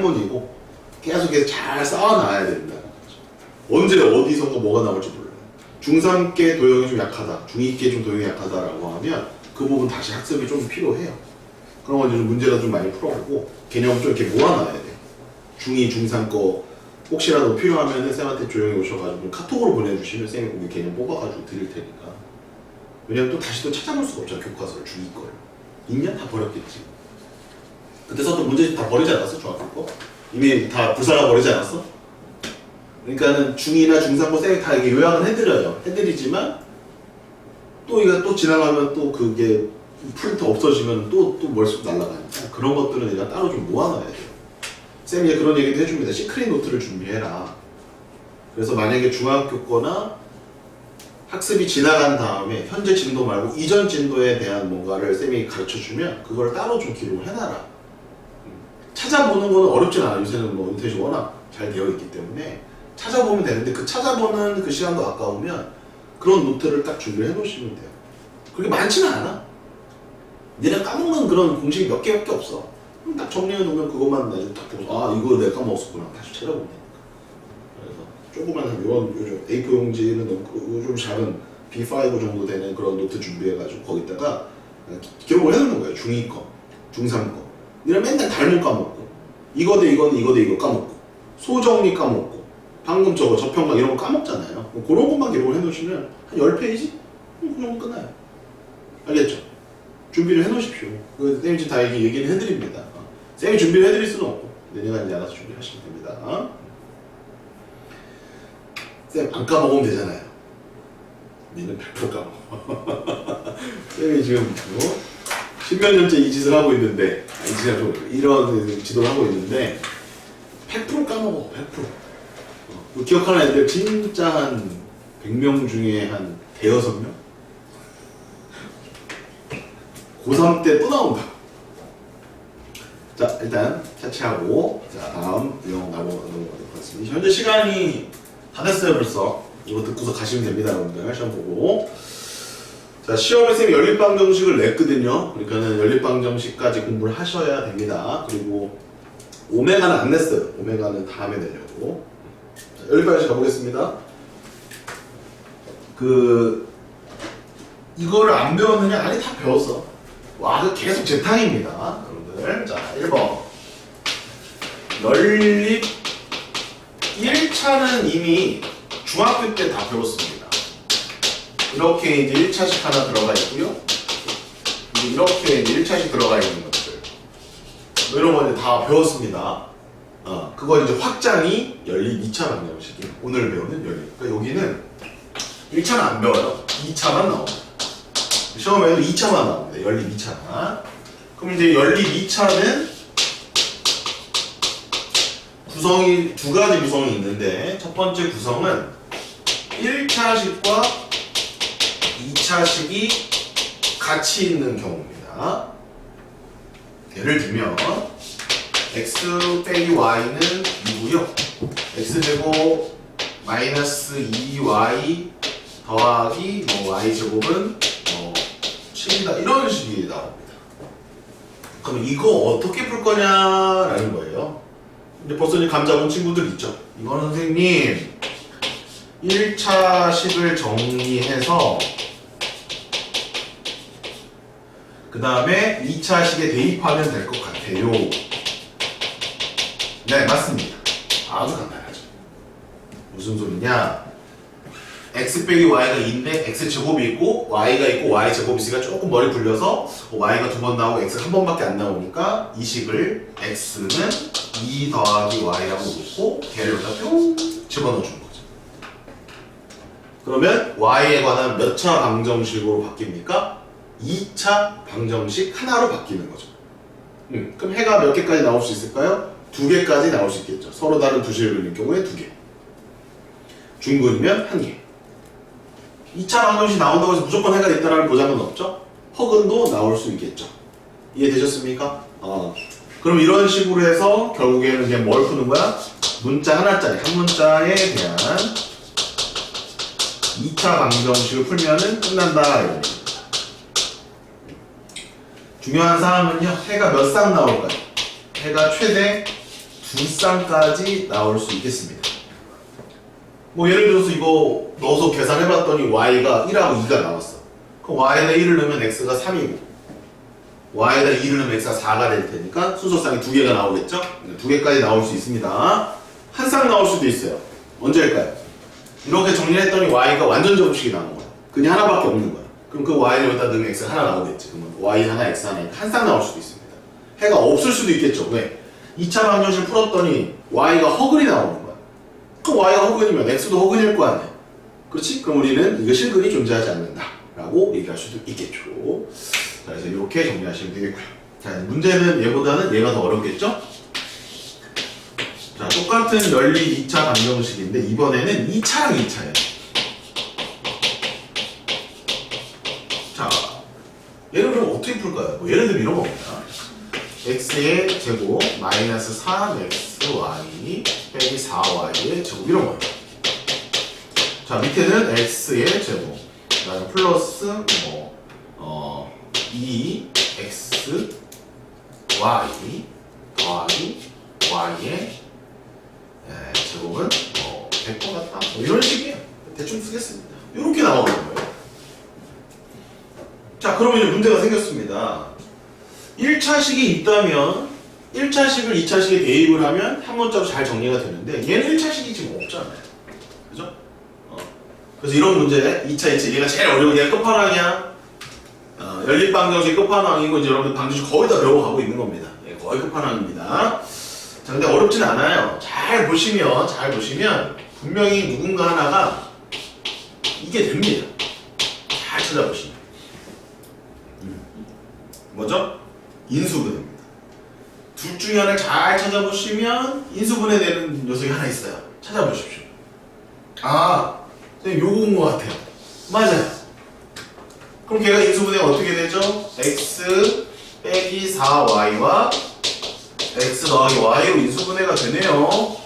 학문이고 계속 잘 쌓아놔야 된다. 언제 어디선가 뭐가 나올지 몰라요. 중3께 도형이 좀 약하다, 중2께 좀 도형이 약하다라고 하면 그 부분 다시 학습이 좀 필요해요. 그런 건 좀 문제가 좀 많이 풀어보고 개념 좀 이렇게 모아놔야 돼요. 중2, 중3 거 혹시라도 필요하면은 쌤한테 조용히 오셔가지고 카톡으로 보내주시면 쌤이 거기 개념 뽑아가지고 드릴 테니까. 왜냐면 또 다시 또 찾아볼 수가 없잖아. 교과서를 중2 거를 있냐? 다 버렸겠지. 그때 썼던 문제집 다 버리지 않았어? 중학교 거? 이미 다 불사가 버리지 않았어? 그러니까는 중2나 중3 거 쌤이 다 이게 요약은 해드리지만 또 이거 또 지나가면 또 그게 프린트 없어지면 또 머릿속 날아가니까 그런 것들은 내가 따로 좀 모아놔야 돼요. 쌤이 이제 그런 얘기도 해줍니다. 시크릿 노트를 준비해라. 그래서 만약에 중학교 거나 학습이 지나간 다음에 현재 진도 말고 이전 진도에 대한 뭔가를 쌤이 가르쳐주면 그걸 따로 좀 기록을 해놔라. 찾아보는 거는 어렵진 않아요. 요새는 뭐 인터넷이 워낙 잘 되어 있기 때문에 찾아보면 되는데 그 찾아보는 그 시간도 아까우면 그런 노트를 딱 준비를 해놓으시면 돼요. 그게 많지는 않아. 내가 까먹는 그런 공식이 몇 개밖에 없어. 딱 정리해놓으면 그것만 나중에 딱 보고 아 이거 내가 까먹었구나 다시 찾아보면 되니까. 그래서 조그만 요즘 A4 용지는 너무 좀 작은 B5 정도 되는 그런 노트 준비해가지고 거기다가 기록을 해놓는 거예요. 중2 거, 중3 거. 이런 맨날 닮은 까먹고 이거 대 이거 까먹고 소정리 까먹고 방금 저거 저평가 이런 거 까먹잖아요. 그런 것만 기록을 해놓으시면 한 10페이지? 그 정도 끝나요. 알겠죠? 준비를 해놓으십시오. 쌤이 지금 다 얘기를 해드립니다. 쌤이 준비를 해드릴 수는 없고 내가 이제 알아서 준비하시면 됩니다. 쌤 안 까먹으면 되잖아요. 니는 100% 까먹어. 쌤이 지금 십몇 년째 이 짓을 하고 있는데 진짜 좀 이런 지도를 하고 있는데 100% 까먹어. 100%. 기억하는 애들 진짜 한 100명 중에 한 대여섯 명? 고3 때 또 나온다. 자, 일단 차치하고 자 다음 내용 넘어가도록 하겠습니다. 현재 시간이 다 됐어요 벌써. 이거 듣고서 가시면 됩니다 여러분들. 시험 보고. 자, 시험에 쌤이 연립방 정식을 냈거든요. 그러니까는 연립방 정식까지 공부를 하셔야 됩니다. 그리고 오메가는 안 냈어요. 오메가는 다음에 내려고. 자, 연립방 정식 가보겠습니다. 이거를 안 배웠느냐? 아니 다 배웠어. 와, 그 계속 재탕입니다 여러분들. 자, 1번 연립 1차는 이미 중학교 때 다 배웠습니다. 이렇게 이제 1차씩 하나 들어가 있고요. 이렇게 이제 1차씩 들어가 있는 것들. 뭐 이런 거 이제 다 배웠습니다. 그거 이제 확장이 연립 2차 방정식이에요. 오늘 배우는 연립. 그러니까 여기는 1차는 안 배워요. 2차만 나옵니다. 시험에도 2차만 나옵니다. 연립 2차만. 그럼 이제 연립 2차는 구성이 두 가지 구성이 있는데 첫 번째 구성은 1차식과 2차식이 같이 있는 경우입니다. 예를 들면 x 빼기 y는 2고요. x제곱 마이너스 2y 더하기 y제곱은 7이다. 이런 식이 나옵니다. 그럼 이거 어떻게 풀 거냐라는 거예요. 근데 벌써 이제 감 잡은 친구들 있죠. 이거는 선생님 1차식을 정리해서 그 다음에 2차식에 대입하면 될 것 같아요. 네, 맞습니다. 아주 간단하죠. 무슨 소리냐? x 빼기 y가 2인데 x제곱이 있고 y가 있고 y제곱이 있으니까 조금 머리 굴려서 y가 두 번 나오고 x가 한 번밖에 안 나오니까 이 식을 x는 2 더하기 y라고 놓고 걔를 여기다 뿅 집어넣어 준 거죠. 그러면 y에 관한 몇 차 방정식으로 바뀝니까? 2차 방정식 하나로 바뀌는 거죠. 그럼 해가 몇 개까지 나올 수 있을까요? 2개까지 나올 수 있겠죠. 서로 다른 두 식을 그릴 경우에 2개. 중근이면 1개. 2차 방정식 나온다고 해서 무조건 해가 있다는 보장은 없죠? 허근도 나올 수 있겠죠. 이해되셨습니까? 그럼 이런 식으로 해서 결국에는 그냥 뭘 푸는 거야? 문자 하나짜리, 한 문자에 대한 2차 방정식을 풀면은 끝난다. 이런 얘기입니다. 중요한 사항은요, 해가 몇 쌍 나올까요? 해가 최대 두 쌍까지 나올 수 있겠습니다. 뭐 예를 들어서 이거 넣어서 계산해봤더니 y가 1하고 2가 나왔어. 그럼 y에다 1을 넣으면 x가 3이고 y에다 2를 넣으면 x가 4가 될 테니까 순서쌍이 두 개가 나오겠죠? 두 개까지 나올 수 있습니다. 한 쌍 나올 수도 있어요. 언제일까요? 이렇게 정리했더니 y가 완전 제곱식이 나온 거야. 그냥 하나밖에 없는 거야. 그럼 그 y를 여기다 넣으면 x가 하나 나오겠지. 그러면 y 하나, x 하나니까 한 쌍 나올 수도 있습니다. 해가 없을 수도 있겠죠. 왜? 2차 방정식 풀었더니 y가 허근이 나오는 거야. 그럼 y가 허근이면 x도 허근일 거 아니야. 그렇지? 그럼 우리는 이거 실근이 존재하지 않는다 라고 얘기할 수도 있겠죠. 자, 그래서 이렇게 정리하시면 되겠고요. 자, 문제는 얘보다는 얘가 더 어렵겠죠? 자, 똑같은 연립 2차 방정식인데 이번에는 2차랑 2차예요. 자, 얘를 그럼 어떻게 풀까요? 뭐 예를 들면 이런 겁니다. x의 제곱 마이너스 3xy 빼기 4y의 제곱 이런 거예요. 자, 밑에는 x의 제곱 그다음에 플러스 2x y 더하기 y의 제곱은 100번 같다 뭐 이런 식이에요. 대충 쓰겠습니다. 이렇게 나오는 거예요. 자, 그러면 이제 문제가 생겼습니다. 1차식이 있다면 1차식을 2차식에 대입을 하면 한 문자로 잘 정리가 되는데 얘는 1차식이 지금 없잖아요. 그죠? 그래서 이런 문제 2차, 2차 얘가 제일 어려운 얘가 끝판왕이야. 연립방정식 끝판왕이고 이제 여러분들 방정식 거의 다 배워가고 있는 겁니다. 예, 거의 끝판왕입니다. 자, 근데 어렵진 않아요. 잘 보시면 분명히 누군가 하나가 이게 됩니다. 잘 찾아보시면. 뭐죠? 인수분해입니다. 둘 중에 하나를 잘 찾아보시면 인수분해 되는 녀석이 하나 있어요. 찾아보십시오. 아, 선생님 요거인 것 같아요. 맞아요. 그럼 걔가 인수분해가 어떻게 되죠? x 빼기 4y와 x 더하기 y로 인수분해가 되네요.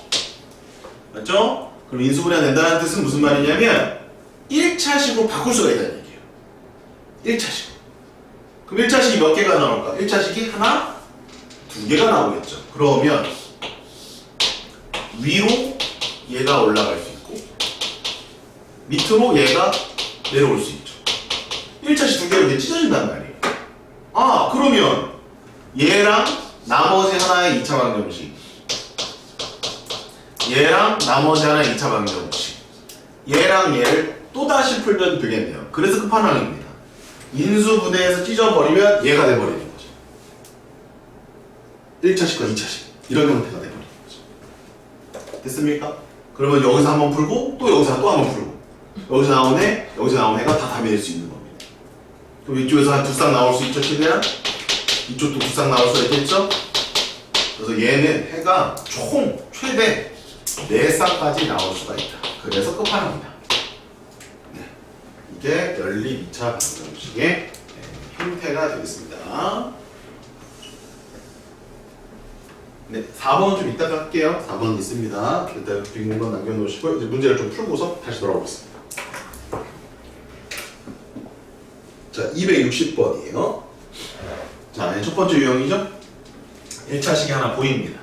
맞죠? 그럼 인수분해가 된다는 뜻은 무슨 말이냐면 1차식으로 바꿀 수가 있다는 얘기예요. 1차식. 그럼 1차식이 몇 개가 나올까? 1차식이 하나, 두 개가 나오겠죠. 그러면 위로 얘가 올라갈 수 있고 밑으로 얘가 내려올 수 있죠. 1차식 두 개로 이렇게 찢어진단 말이에요. 아, 그러면 얘랑 나머지 하나의 2차 방정식 얘랑 나머지 하나의 2차 방정식 얘랑 얘를 또다시 풀면 되겠네요. 그래서 끝판왕입니다. 인수분해에서 찢어버리면 얘가 돼버리는 거죠. 1차식과 2차식 이런 형태가 돼버리는 거죠. 됐습니까? 그러면 여기서 한번 풀고 또 여기서 또 한번 풀고 여기서 나온 애, 여기서 나온 애가 다 답이 될 수 있는 겁니다. 그럼 이쪽에서 한 두 쌍 나올 수 있죠, 최대한? 이쪽도 두 쌍 나올 수 있겠죠? 그래서 얘는 해가 총 최대 4쌍까지 나올 수가 있다. 그래서 끝판왕입니다. 이게 연립 2차 방정식의 형태가 되겠습니다. 네, 4번은 좀 이따가 할게요. 4번 있습니다. 일단 빈 공간 남겨놓으시고 이제 문제를 좀 풀고서 다시 돌아오겠습니다. 자, 260번이에요. 자, 첫 번째 유형이죠. 1차식이 하나 보입니다.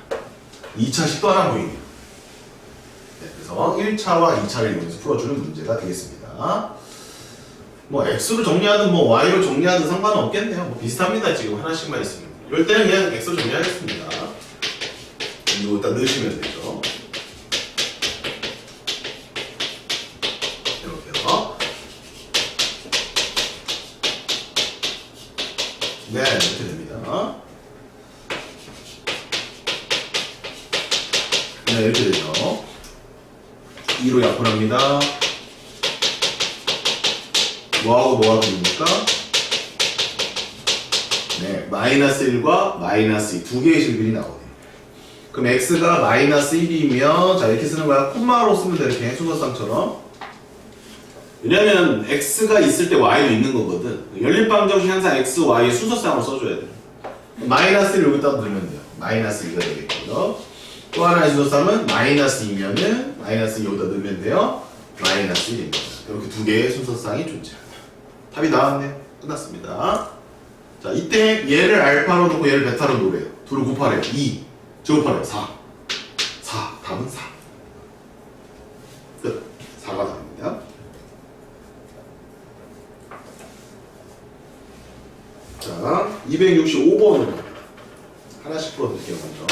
2차식도 하나 보입니다. 네, 그래서 1차와 2차를 이용해서 풀어주는 문제가 되겠습니다. 뭐 x로 정리하든 뭐 y로 정리하든 상관은 없겠네요. 뭐 비슷합니다. 지금 하나씩만 있으면. 이럴 때는 그냥 x로 정리하겠습니다. 이거 일단 넣으시면 되죠. 이렇게요. 네, 이렇게 됩니다. 네, 이렇게 되죠. 2로 약분합니다. 뭐하고 뭐가 됩니까? 네, 마이너스 1과 마이너스 2 두 개의 실근이 나오네요. 그럼 x가 마이너스 1이면 자 이렇게 쓰는 거야. 콤마로 쓰면 돼. 이렇게 순서쌍처럼. 왜냐면 x가 있을 때 y도 있는 거거든. 연립방정식 항상 x, y의 순서쌍으로 써줘야 돼요. 마이너스 1 여기다 넣으면 돼요. 마이너스 2가 되겠고요. 또 하나의 순서쌍은 마이너스 2면은 마이너스 2 여기다 넣으면 돼요. 마이너스 1입니다. 이렇게 두 개의 순서쌍이 존재합니다. 답이 나왔네요. 끝났습니다. 자, 이때 얘를 알파로 놓고 얘를 베타로 놓으래요. 둘을 곱하래요. 2. 제곱하래요. 4. 답은 4. 끝. 4가 답입니다. 자, 265번으로 하나씩 풀어드릴게요, 먼저.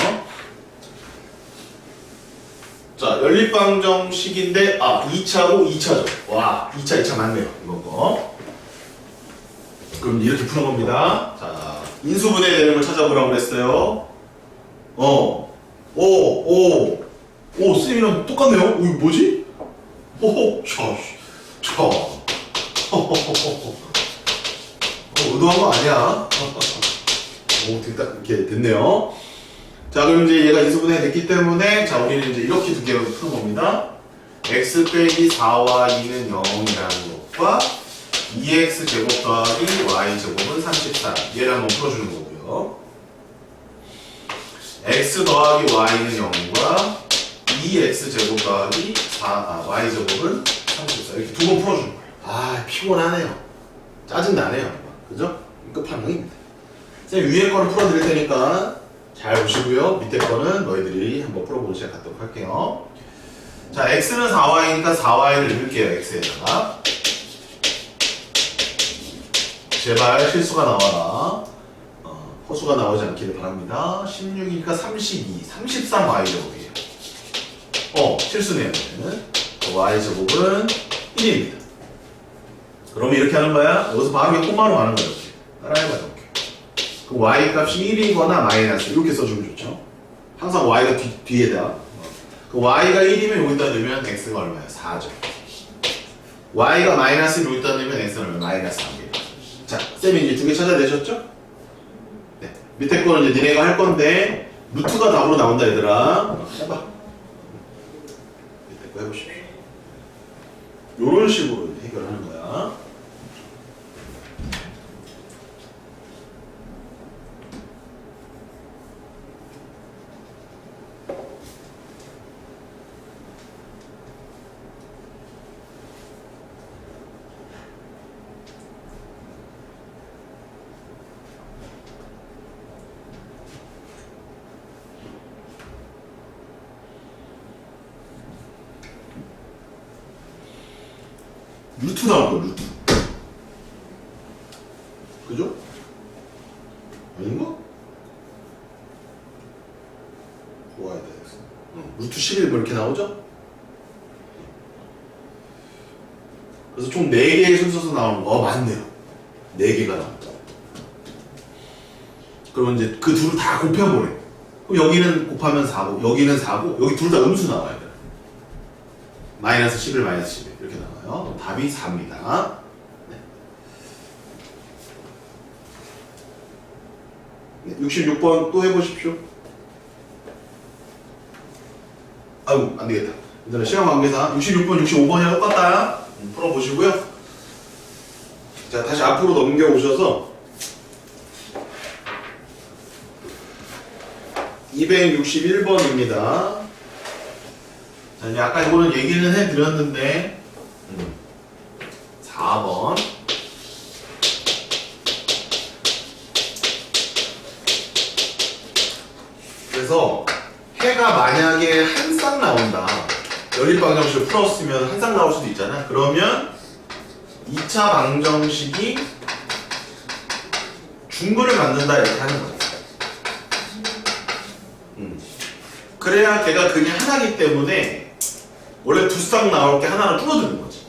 자, 연립방정식인데, 2차고 2차죠. 와, 2차 맞네요. 이번 거. 그럼 이렇게 푸는 겁니다. 자, 인수분해 되는 걸 찾아보라고 그랬어요. 쌤이랑 똑같네요. 이거 뭐지? 의도한 거 아니야. 딱 이렇게 됐네요. 자, 그럼 이제 얘가 인수분해 됐기 때문에, 자, 우리는 이제 이렇게 두 개로 푸는 겁니다. x 빼기 4와 2는 0이라는 것과 2x 제곱 더하기 y 제곱은 34. 얘를 한번 풀어주는 거고요. x 더하기 y는 0과 2x 제곱 더하기 y 제곱은 34. 이렇게 두 번 풀어주는 거예요. 피곤하네요. 짜증나네요. 그죠? 끝판왕입니다. 쌤 위에 거를 풀어드릴 테니까 잘 보시고요. 밑에 거는 너희들이 한번 풀어보는 시간 갖도록 할게요. 자, x는 4y니까 4y를 넣을게요. x에다가. 제발 실수가 나와라. 허수가 나오지 않기를 바랍니다. 16이니까 32, 33y 제곱이에요. 실수네요. y 제곱은 1입니다. 그러면 이렇게 하는 거야. 여기서 바로 콤마로 가는 거예요. 따라해봐요. 그 y 값이 1이거나 마이너스 이렇게 써주면 좋죠. 항상 y가 뒤에다. 그 y가 1이면 여기다 넣으면 x가 얼마야? 4죠. y가 마이너스를 여기다 넣으면 x는 얼마야? 마이너스 3이에요. 자, 쌤이 이제 두 개 찾아내셨죠? 네. 밑에 거는 이제 니네가 할 건데 루트가 답으로 나온다 얘들아. 해봐. 밑에 거 해보십시오. 요런 식으로 해결하는 거야. 루트 나올 거야, 루트. 그죠? 아닌가? 좋아야 돼. 루트 11 뭐 이렇게 나오죠? 그래서 총 4개의 순서서 나오는 거. 맞네요. 4개가 나온다. 그러면 이제 그 둘을 다 곱해보래. 그럼 여기는 곱하면 4고, 여기는 4고, 여기 둘 다 음수 나와야 돼. 마이너스 11, 마이너스 11. 이렇게 나와요. 답이 4입니다. 네. 66번 또 해보십시오. 아이고, 안 되겠다. 일단 시간 관계상 66번, 65번이랑 똑같다. 풀어보시고요. 자, 다시 앞으로 넘겨오셔서 261번입니다. 자, 이제 아까 이거는 얘기는 해드렸는데 4번 그래서 해가 만약에 한 쌍 나온다. 연립방정식을 풀었으면 한 쌍 나올 수도 있잖아. 그러면 2차 방정식이 중근을 만든다 이렇게 하는 거야. 그래야 걔가 근이 하나이기 때문에 원래 두 쌍 나올 게 하나를 뚫어주는 거지.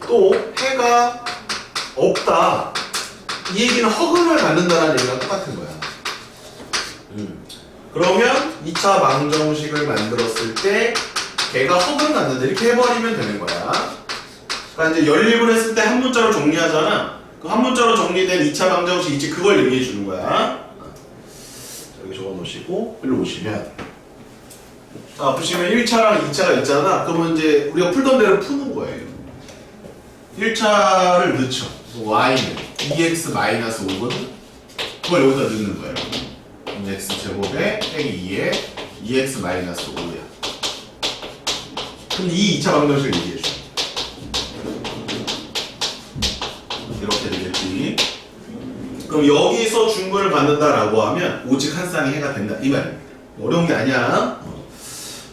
또 해가 없다. 이 얘기는 허근을 갖는다는 얘기랑 똑같은 거야. 그러면 2차 방정식을 만들었을 때 걔가 허근을 갖는다 이렇게 해버리면 되는 거야. 그러니까 이제 연립을 했을 때 한 문자로 정리하잖아. 그 한 문자로 정리된 2차 방정식 있지 그걸 얘기해 주는 거야. 여기 적어 놓으시고 일로 오시면 자 보시면 1차랑 2차가 있잖아. 그러면 이제 우리가 풀던 대로 푸는 거예요. 1차를 넣죠. y는 2x-5은 그걸 여기다 넣는 거예요. x 제곱에 빼기 2에 2x-5야. 그럼 이 2차 방정식을 얘기해 줘. 이렇게 되겠지. 그럼 여기서 중근을 받는다라고 하면 오직 한 쌍이 해가 된다 이 말입니다. 어려운 게 아니야.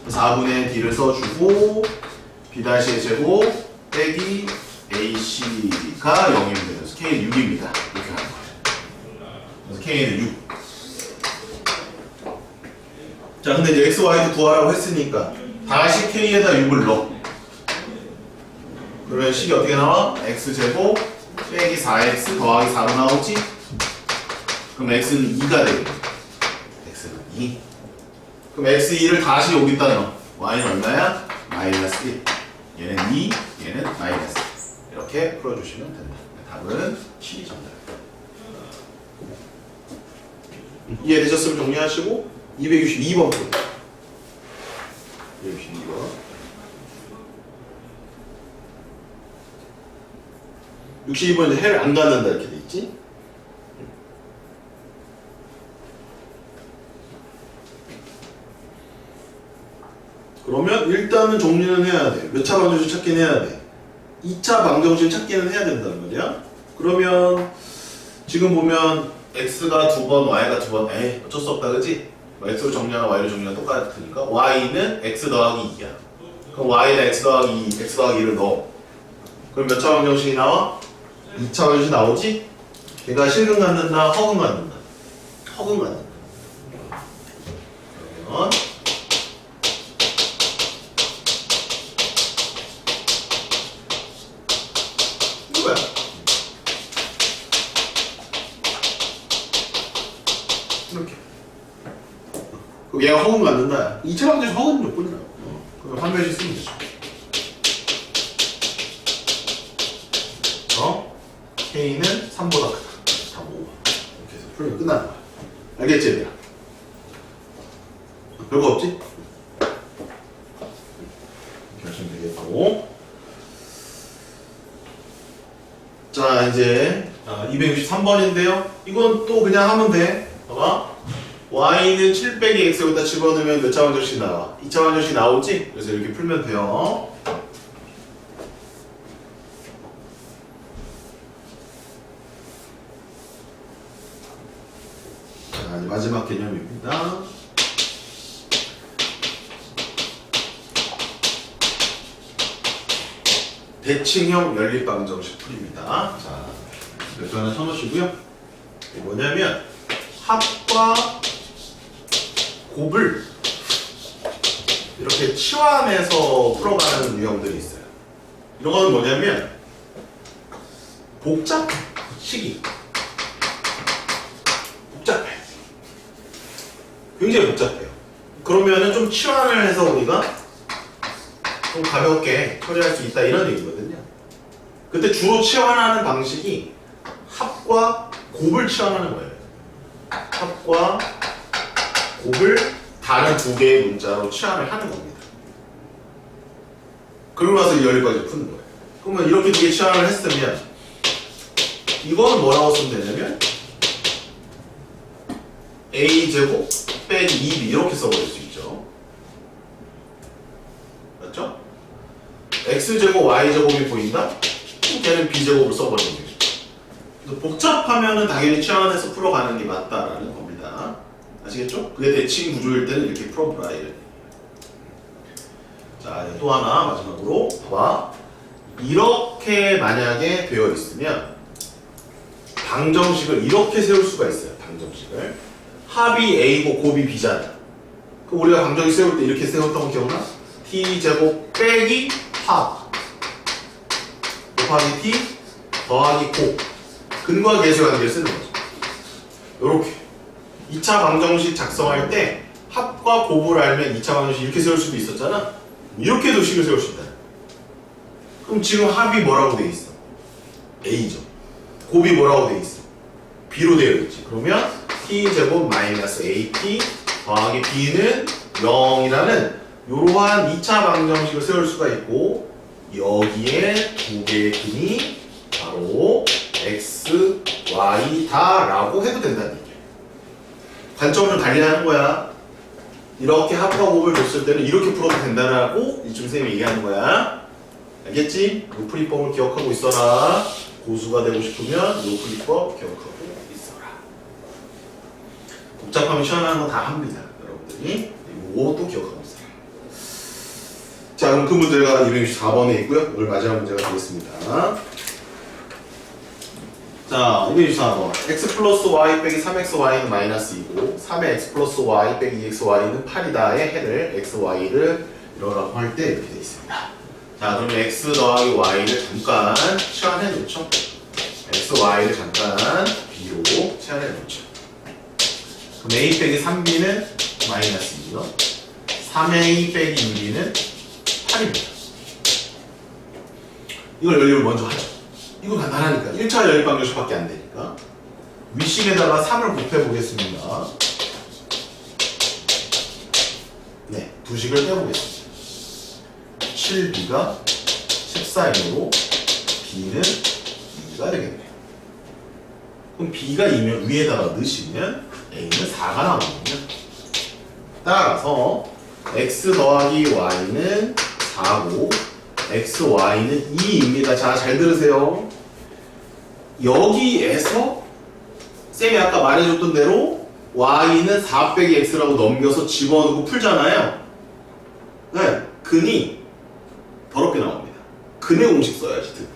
4분의 d를 써주고 b'의 제곱 빼기 ac가 0입니다. 그래서 k는 6입니다. 이렇게 하는 거예요. 그래서 k는 6. 자, 근데 이제 x, y도 구하라고 했으니까 다시 k에다 6을 넣어. 그러면 식이 어떻게 나와? x제곱 빼기 4x 더하기 4로 나오지? 그럼 x는 2가 되겠네. x는 2. 그럼 x2를 다시 여기다 넣어. y는 얼마야? 마이너스 1. 얘는 2, 얘는 마이너스 1. 이렇게 풀어주시면 된다. 답은 7이 정답입니다. 이해되셨으면 정리하시고 262번 풀. 262번. 62번은 해를 안 갖는다 이렇게 돼 있지? 그러면 일단은 정리는 해야 돼. 몇 차 방정식 찾긴 해야 돼. 2차 방정식 찾기는 해야 된단 말이야. 그러면 지금 보면 x가 2번, y가 2번. 에이, 어쩔 수 없다, 그치? x로 정리하나 y로 정리하나 똑같으니까 y는 x 더하기 2야. 그럼 y에다 x 더하기 2, x 더하기 2를 넣어. 그럼 몇 차 방정식이 나와? 2차 방정식 나오지? 걔가 실근 갖는다, 허근 갖는다. 허근 갖는다. 그러면 이거야. 이렇게. 그럼 얘가 허근 갖는다. 2차 방정식 허근 조건이라고. 그럼 한 변씩 쓰면 되죠. K는 3보다 크다. 답 5번. 이렇게 해서 풀면 끝나는 거야. 알겠지, 얘들아? 별거 없지? 이렇게 하시면 되겠고. 자, 이제 263번인데요. 이건 또 그냥 하면 돼. 봐봐. y는 7 빼기 x 여기다 집어넣으면 몇 차 방정식 나와? 2차 방정식 나오지? 그래서 이렇게 풀면 돼요. 자, 이제 마지막 개념입니다. 대칭형 연립방정식 풀입니다. 자, 몇 조 하나 쳐놓으시고요. 이게 뭐냐면 합과 곱을 이렇게 치환해서 풀어가는 유형들이 있어요. 이런 거는 뭐냐면 복잡식이 복잡해. 굉장히 복잡해요. 그러면은 좀 치환을 해서 우리가 좀 가볍게 처리할 수 있다 이런 얘기거든요. 그때 주로 치환하는 방식이 합과 곱을 치환하는 거예요. 합과 곱을 다른 두 개의 문자로 치환을 하는 겁니다. 그러고 나서 이 연립까지 푸는 거예요. 그러면 이렇게 두 개 치환을 했으면 이거는 뭐라고 쓰면 되냐면 a제곱 빼기 2b 이렇게 써버릴 수 있죠. 맞죠? x제곱 y제곱이 보인다? 걔는 b제곱을 써버리는 거예요. 그래서 복잡하면은 당연히 치환해서 풀어가는 게 맞다라는 겁니다. 아시겠죠? 그게 대칭 구조일 때는 이렇게 풀어보라 이런 얘기예요. 자, 또 하나 마지막으로 봐봐. 이렇게 만약에 되어 있으면 방정식을 이렇게 세울 수가 있어요. 방정식을 합이 a고 곱이 b잖아. 그럼 우리가 방정식 세울 때 이렇게 세웠던 거 기억나? t제곱 빼기 합 곱하기 t 더하기 곱 근과 계수 관계를 쓰는 거죠. 요렇게 2차 방정식 작성할 때 합과 곱을 알면 2차 방정식 이렇게 세울 수도 있었잖아. 이렇게도 식을 세울 수 있다. 그럼 지금 합이 뭐라고 되어 있어? a죠. 곱이 뭐라고 되어 있어? b로 되어 있지. 그러면 t제곱 마이너스 at 더하기 b는 0이라는 이러한 2차 방정식을 세울 수가 있고 여기에 두 개의 근이 바로 x, y 다라고 해도 된다는 얘기예요. 관점을 좀 달리하는 거야. 이렇게 합과 곱을 줬을 때는 이렇게 풀어도 된다라고 이쯤 선생님이 얘기하는 거야. 알겠지? 이 풀이법을 기억하고 있어라. 고수가 되고 싶으면 이 풀이법 기억하고 있어라. 복잡하면 시원한 거 다 합니다. 여러분들이. 이것도 기억하고 있어라. 그럼 그 문제가 264번에 있고요. 오늘 마지막 문제가 되겠습니다. 자, 264번. x 플러스 y 빼기 3xy는 마이너스 2고 3의 x 플러스 y 빼기 2xy는 8이다의 해를 xy를 이러라고 할 때 이렇게 되어 있습니다. 자, 그러면 x 더하기 y를 잠깐 치환해 놓죠. x, y를 잠깐 b로 치환해 놓죠. 그럼 a 빼기 3b는 마이너스 2요. 3a 빼기 2b는 8입니다. 이걸 연립을 먼저 하죠. 이거 간단하니까 1차 연립 방정식밖에 안 되니까 위식에다가 3을 곱해 보겠습니다. 네, 두 식을 빼보겠습니다. 7b가 14이므로 b는 2가 되겠네요. 그럼 b가 2면 위에다가 넣으시면 a는 4가 나오거든요. 따라서 x 더하기 y는 4고 x, y는 2입니다. 자, 잘 들으세요. 여기에서 쌤이 아까 말해줬던 대로 y는 4 빼기 x라고 넘겨서 집어넣고 풀잖아요. 네, 근이 더럽게 나옵니다. 근의 공식 써야지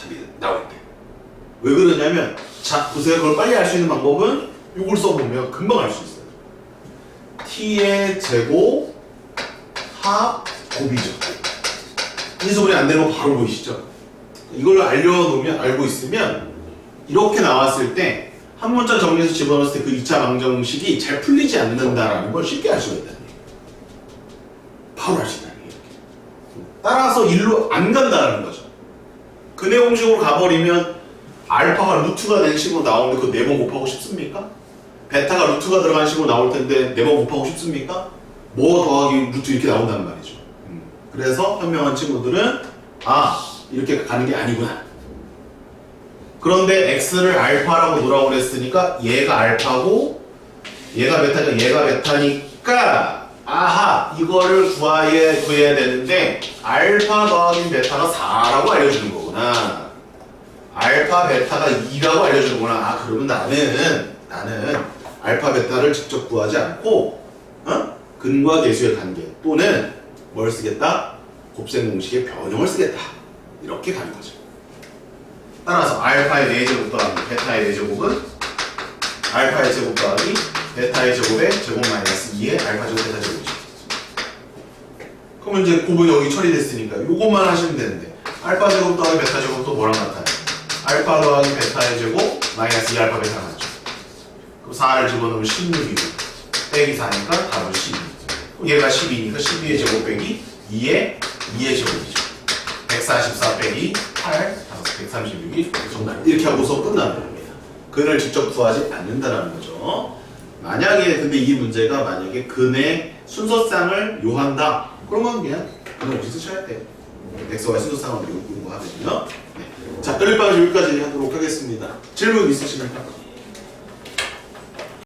답이 나올 때. 왜 그러냐면 자, 보세요. 그걸 빨리 알 수 있는 방법은 이걸 써보면 금방 알 수 있어요. t의 제곱 합 곱이죠. 인수분해 안 되는 거 바로 보이시죠? 이걸 알고 있으면 이렇게 나왔을 때 한 문자 정리해서 집어넣었을 때 그 2차 방정식이 잘 풀리지 않는다라는 걸 쉽게 알 수가 있다는 얘기예요. 바로 알 수 있다는 얘기예요. 따라서 일로 안 간다는 거죠. 근의 공식으로 가버리면 알파가 루트가 된 식으로 나오는데 그거 4번 곱하고 싶습니까? 베타가 루트가 들어간 식으로 나올 텐데 4번 곱하고 싶습니까? 뭐 더하기 루트 이렇게 나온단 말이죠. 그래서 현명한 친구들은 이렇게 가는 게 아니구나. 그런데 x를 알파라고 놓으라고 그랬으니까 얘가 알파고 얘가 베타니까 이거를 구해야 되는데 알파 더하기 베타가 4라고 알려주는 거구나. 알파 베타가 2라고 알려주는구나. 그러면 나는 알파 베타를 직접 구하지 않고 근과 계수의 관계 또는 뭘 쓰겠다? 곱셈 공식의 변형을 쓰겠다. 이렇게 가는 거죠. 따라서 알파의 4제곱 더하기 베타의 4제곱은 알파의 제곱 더하기 베타의 제곱의 제곱 마이너스 2의 알파 제곱 베타 제곱이죠. 그러면 이제 곱은 여기 처리됐으니까 요것만 하시면 되는데 알파 제곱 더하기 베타 제곱도 뭐랑 같아요? 알파 더하기 베타의 제곱 마이너스 2 알파 베타 맞죠? 그럼 4를 집어넣으면 16이고 빼기 4니까 답은 12. 얘가 12니까 12의 제곱 빼기 2의 제곱이죠. 144 빼기 8, 136이 정답. 이렇게 하고서 끝나는 겁니다. 근을 직접 구하지 않는다는 거죠. 만약에 근데 이 문제가 만약에 근의 순서쌍을 요한다. 그러면 그냥 근을 없이 쓰셔야 돼요. xy 순서쌍을 요구하면요. 네. 자, 연립 방식 여기까지 하도록 하겠습니다. 질문 있으십니까?